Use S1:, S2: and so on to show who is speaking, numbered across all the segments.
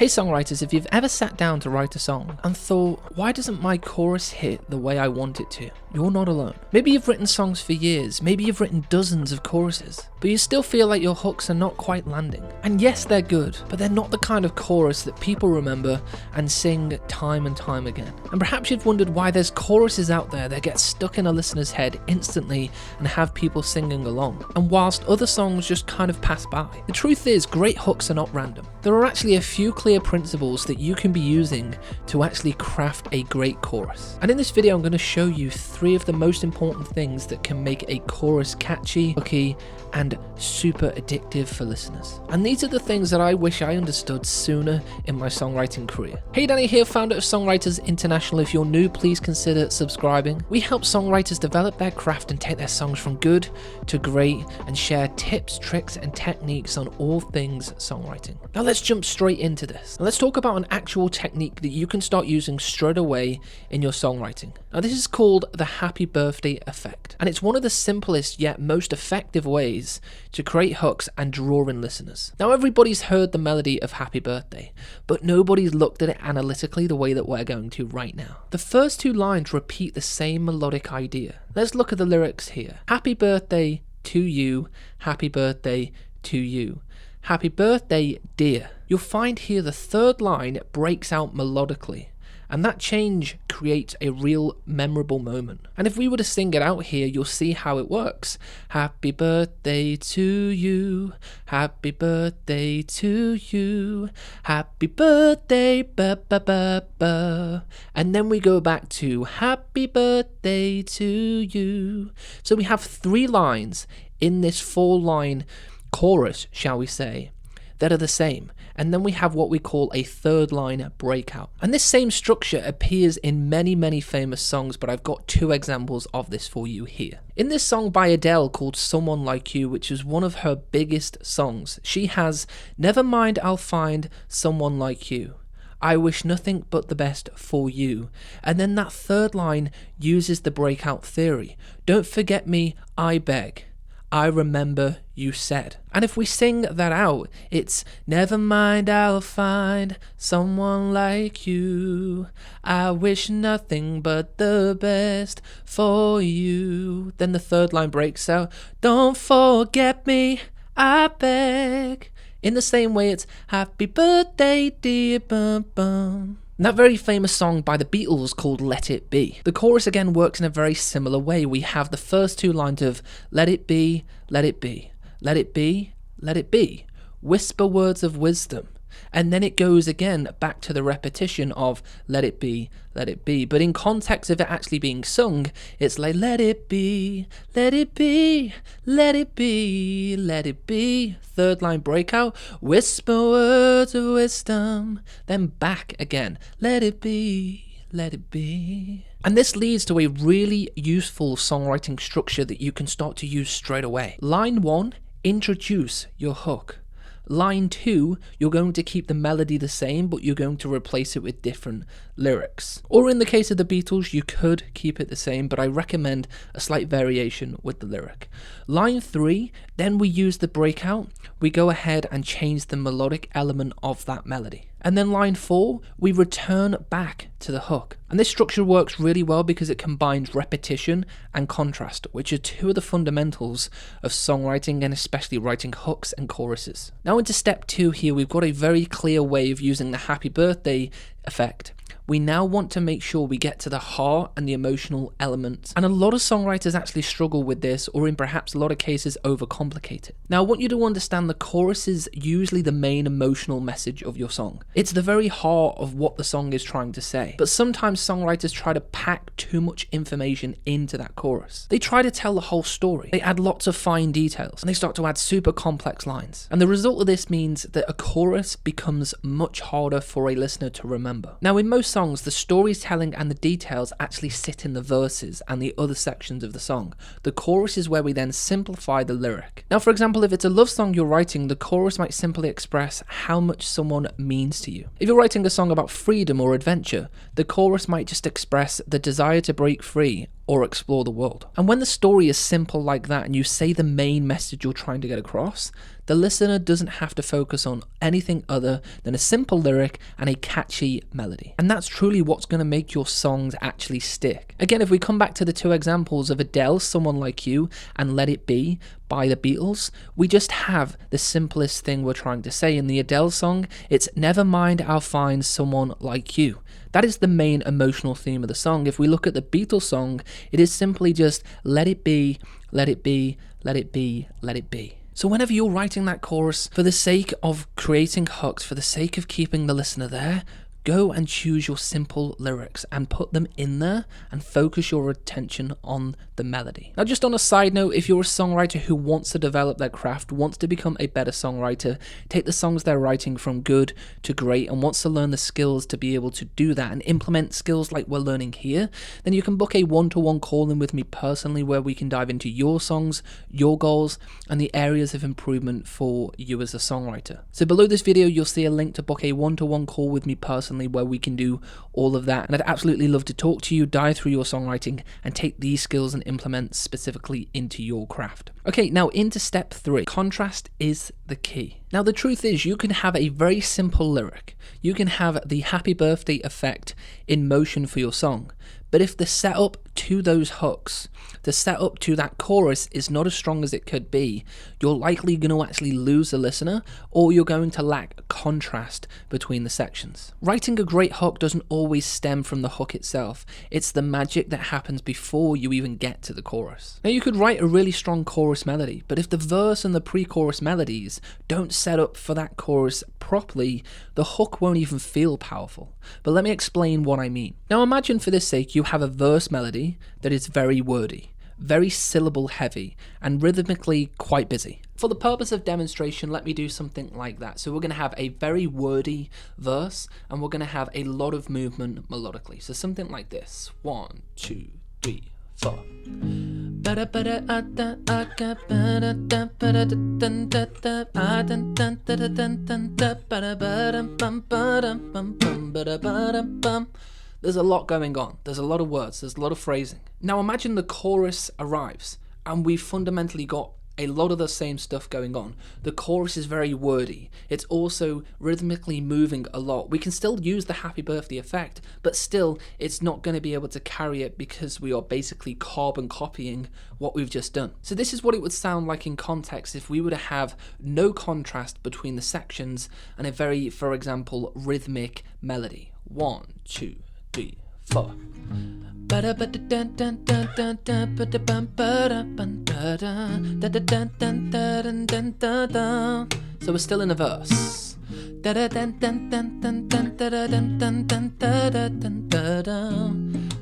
S1: Hey songwriters, if you've ever sat down to write a song and thought, why doesn't my chorus hit the way I want it to? You're not alone. Maybe you've written songs for years, maybe you've written dozens of choruses, but you still feel like your hooks are not quite landing. And yes, they're good, but they're not the kind of chorus that people remember and sing time and time again. And perhaps you've wondered why there's choruses out there that get stuck in a listener's head instantly and have people singing along, and whilst other songs just kind of pass by. The truth is, great hooks are not random. There are actually a few clear principles that you can be using to actually craft a great chorus. And in this video, I'm going to show you 3 of the most important things that can make a chorus catchy, hooky, and super addictive for listeners. And these are the things that I wish I understood sooner in my songwriting career. Hey, Danny here, founder of Songwriters International. If you're new, please consider subscribing. We help songwriters develop their craft and take their songs from good to great, and share tips, tricks, and techniques on all things songwriting. Now let's jump straight into this. Now let's talk about an actual technique that you can start using straight away in your songwriting. Now this is called the happy birthday effect, and it's one of the simplest yet most effective ways to create hooks and draw in listeners. Now everybody's heard the melody of Happy Birthday, but nobody's looked at it analytically the way that we're going to right now. The first 2 lines repeat the same melodic idea. Let's look at the lyrics here. Happy birthday to you, happy birthday to you. Happy birthday, dear. You'll find here the 3rd line breaks out melodically, and that change creates a real memorable moment. And if we were to sing it out here, you'll see how it works. Happy birthday to you, happy birthday to you, happy birthday, ba ba ba ba. And then we go back to happy birthday to you. So we have 3 lines in this 4-line chorus, shall we say, that are the same. And then we have what we call a 3rd line breakout. And this same structure appears in many famous songs, but I've got 2 examples of this for you here. In this song by Adele called Someone Like You, which is one of her biggest songs, she has, never mind, I'll find someone like you. I wish nothing but the best for you. And then that 3rd line uses the breakout theory. Don't forget me, I beg. I remember you said. And if we sing that out, it's never mind, I'll find someone like you. I wish nothing but the best for you. Then the 3rd line breaks out. Don't forget me, I beg. In the same way, it's happy birthday, dear, bum bum. And that very famous song by the Beatles called Let It Be. The chorus again works in a very similar way. We have the first 2 lines of let it be, let it be, let it be, let it be, whisper words of wisdom. And then it goes again back to the repetition of let it be, let it be. But in context of it actually being sung, it's like let it be, let it be, let it be, let it be. 3rd line breakout, whisper words of wisdom. Then back again, let it be, let it be. And this leads to a really useful songwriting structure that you can start to use straight away. Line 1, introduce your hook. Line 2, you're going to keep the melody the same, but you're going to replace it with different lyrics. Or in the case of the Beatles, you could keep it the same, but I recommend a slight variation with the lyric. Line 3, then we use the breakout. We go ahead and change the melodic element of that melody. And then line 4, we return back to the hook. And this structure works really well because it combines repetition and contrast, which are 2 of the fundamentals of songwriting and especially writing hooks and choruses. Now into step 2 here, we've got a very clear way of using the happy birthday effect. We now want to make sure we get to the heart and the emotional elements. And a lot of songwriters actually struggle with this, or in perhaps a lot of cases overcomplicate it. Now I want you to understand the chorus is usually the main emotional message of your song. It's the very heart of what the song is trying to say. But sometimes songwriters try to pack too much information into that chorus. They try to tell the whole story. They add lots of fine details, and they start to add super complex lines. And the result of this means that a chorus becomes much harder for a listener to remember. Now in most songs, the storytelling and the details actually sit in the verses and the other sections of the song. The chorus is where we then simplify the lyric. Now, for example, if it's a love song you're writing, the chorus might simply express how much someone means to you. If you're writing a song about freedom or adventure, the chorus might just express the desire to break free or explore the world. And when the story is simple like that and you say the main message you're trying to get across, the listener doesn't have to focus on anything other than a simple lyric and a catchy melody. And that's truly what's going to make your songs actually stick. Again, if we come back to the two examples of Adele's Someone Like You and Let It Be by the Beatles, we just have the simplest thing we're trying to say. In the Adele song, it's never mind, I'll find someone like you. That is the main emotional theme of the song. If we look at the Beatles song, it is simply just let it be, let it be, let it be, let it be. So whenever you're writing that chorus, for the sake of creating hooks, for the sake of keeping the listener there, go and choose your simple lyrics and put them in there and focus your attention on the melody. Now, just on a side note, if you're a songwriter who wants to develop their craft, wants to become a better songwriter, take the songs they're writing from good to great, and wants to learn the skills to be able to do that and implement skills like we're learning here, then you can book a one-to-one call in with me personally where we can dive into your songs, your goals, and the areas of improvement for you as a songwriter. So below this video, you'll see a link to book a one-to-one call with me personally where we can do all of that, and I'd absolutely love to talk to you, dive through your songwriting, and take these skills and implement specifically into your craft. Okay, now into step 3. Contrast is the key. Now the truth is, you can have a very simple lyric, you can have the happy birthday effect in motion for your song, but if the setup to those hooks, the setup to that chorus is not as strong as it could be, you're likely going to actually lose the listener, or you're going to lack contrast between the sections. Writing a great hook doesn't always stem from the hook itself, it's the magic that happens before you even get to the chorus. Now you could write a really strong chorus melody, but if the verse and the pre-chorus melodies don't set up for that chorus properly, the hook won't even feel powerful. But let me explain what I mean. Now imagine for this sake you have a verse melody that is very wordy, very syllable heavy, and rhythmically quite busy. For the purpose of demonstration, let me do something like that. So we're going to have a very wordy verse, and we're going to have a lot of movement melodically. So something like this. 1, 2, 3, 4. There's a lot going on. There's a lot of words. There's a lot of phrasing. Now imagine the chorus arrives and we've fundamentally got a lot of the same stuff going on. The chorus is very wordy. It's also rhythmically moving a lot. We can still use the happy birthday effect, but still it's not going to be able to carry it because we are basically carbon copying what we've just done. So this is what it would sound like in context if we were to have no contrast between the sections and a very, for example, rhythmic melody. 1, 2, 3, 4. So we're still in a verse. Then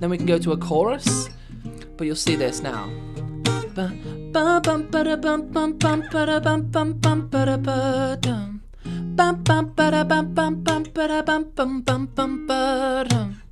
S1: we can go to a chorus, but you'll see this now.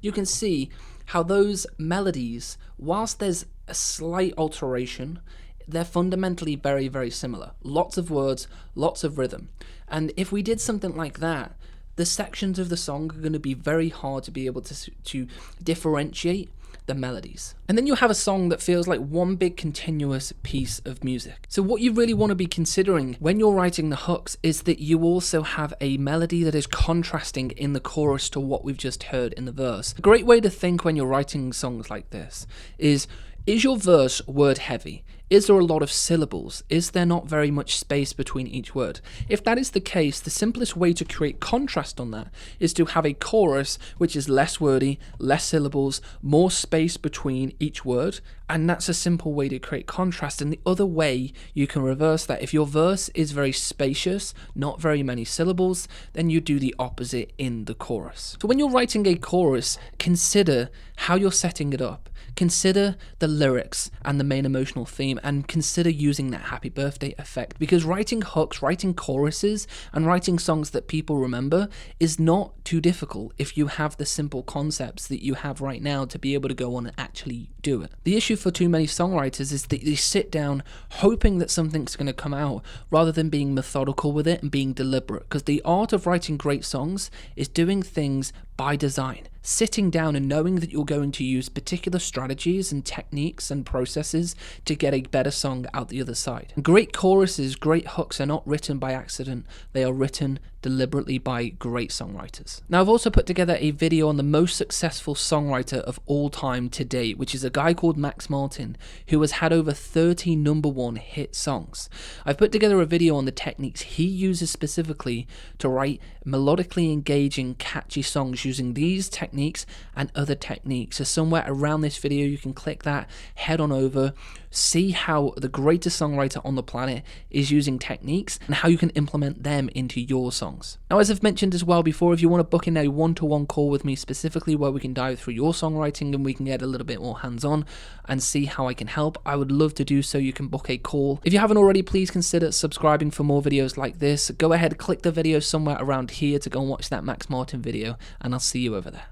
S1: You can see how those melodies, whilst there's a slight alteration, they're fundamentally very, very similar. Lots of words, lots of rhythm. And if we did something like that, the sections of the song are going to be very hard to be able to differentiate the melodies. And then you have a song that feels like one big continuous piece of music. So what you really want to be considering when you're writing the hooks is that you also have a melody that is contrasting in the chorus to what we've just heard in the verse. A great way to think when you're writing songs like this is your verse word heavy? Is there a lot of syllables? Is there not very much space between each word? If that is the case, the simplest way to create contrast on that is to have a chorus which is less wordy, less syllables, more space between each word, and that's a simple way to create contrast. And the other way you can reverse that, if your verse is very spacious, not very many syllables, then you do the opposite in the chorus. So when you're writing a chorus, consider how you're setting it up. Consider the lyrics and the main emotional theme, and consider using that happy birthday effect, because writing hooks, writing choruses, and writing songs that people remember is not too difficult if you have the simple concepts that you have right now to be able to go on and actually do it. The issue for too many songwriters is that they sit down hoping that something's going to come out rather than being methodical with it and being deliberate, because the art of writing great songs is doing things by design. sitting down and knowing that you're going to use particular strategies and techniques and processes to get a better song out the other side. Great choruses, great hooks are not written by accident, they are written deliberately by great songwriters. Now, I've also put together a video on the most successful songwriter of all time to date, which is a guy called Max Martin, who has had over 30 #1 hit songs. I've put together a video on the techniques he uses specifically to write melodically engaging, catchy songs using these techniques and other techniques. So somewhere around this video, you can click that, head on over, see how the greatest songwriter on the planet is using techniques and how you can implement them into your songs. Now, as I've mentioned as well before, if you want to book in a one-to-one call with me specifically where we can dive through your songwriting and we can get a little bit more hands-on and see how I can help, I would love to do so. You can book a call. If you haven't already, please consider subscribing for more videos like this. Go ahead, click the video somewhere around here to go and watch that Max Martin video, and I'll see you over there.